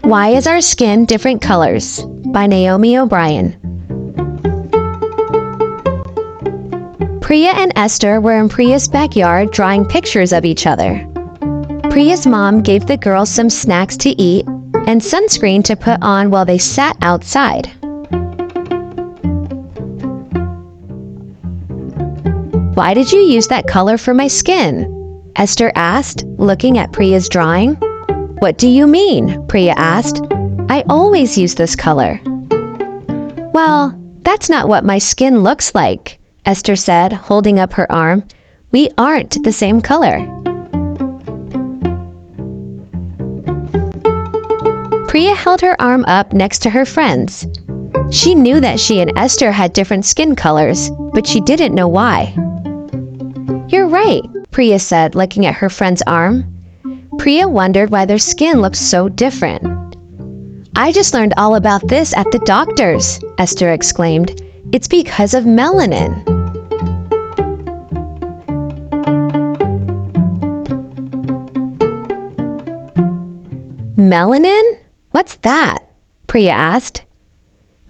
Why is our skin different colors? By Naomi O'Brien. Priya and Esther were in Priya's backyard drawing pictures of each other. Priya's mom gave the girls some snacks to eat and sunscreen to put on while they sat outside. Why did you use that color for my skin? Esther asked, looking at Priya's drawing. What do you mean? Priya asked. I always use this color. Well, that's not what my skin looks like, Esther said, holding up her arm. We aren't the same color. Priya held her arm up next to her friend's. She knew that she and Esther had different skin colors, but she didn't know why. You're right, Priya said, looking at her friend's arm. Priya wondered why their skin looked so different. I just learned all about this at the doctor's, Esther exclaimed. It's because of melanin. Melanin? What's that? Priya asked.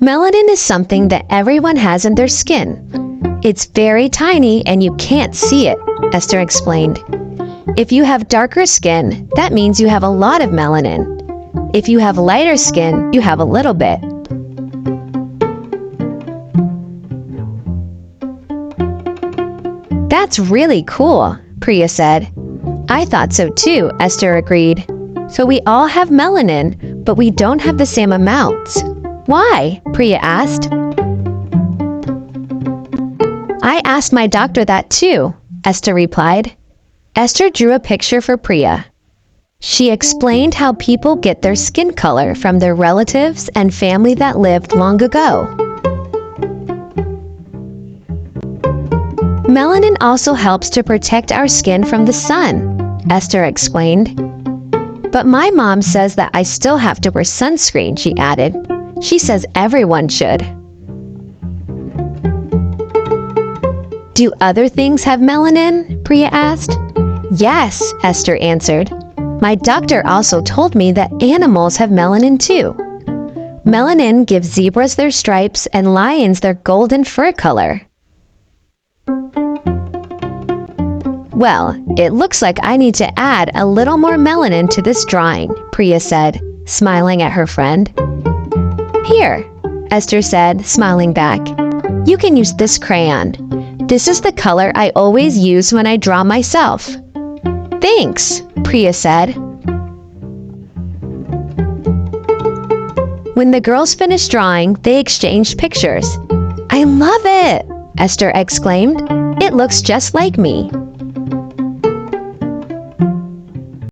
Melanin is something that everyone has in their skin. It's very tiny and you can't see it, Esther explained. If you have darker skin, that means you have a lot of melanin. If you have lighter skin, you have a little bit. That's really cool, Priya said. I thought so too, Esther agreed. So we all have melanin, but we don't have the same amounts. Why? Priya asked. I asked my doctor that too, Esther replied. Esther drew a picture for Priya. She explained how people get their skin color from their relatives and family that lived long ago. Melanin also helps to protect our skin from the sun, Esther explained. But my mom says that I still have to wear sunscreen, she added. She says everyone should. Do other things have melanin? Priya asked. Yes, Esther answered. My doctor also told me that animals have melanin too. Melanin gives zebras their stripes and lions their golden fur color. Well, it looks like I need to add a little more melanin to this drawing, Priya said, smiling at her friend. Here, Esther said, smiling back. You can use this crayon. This is the color I always use when I draw myself. Thanks, Priya said. When the girls finished drawing, they exchanged pictures. I love it, Esther exclaimed. It looks just like me.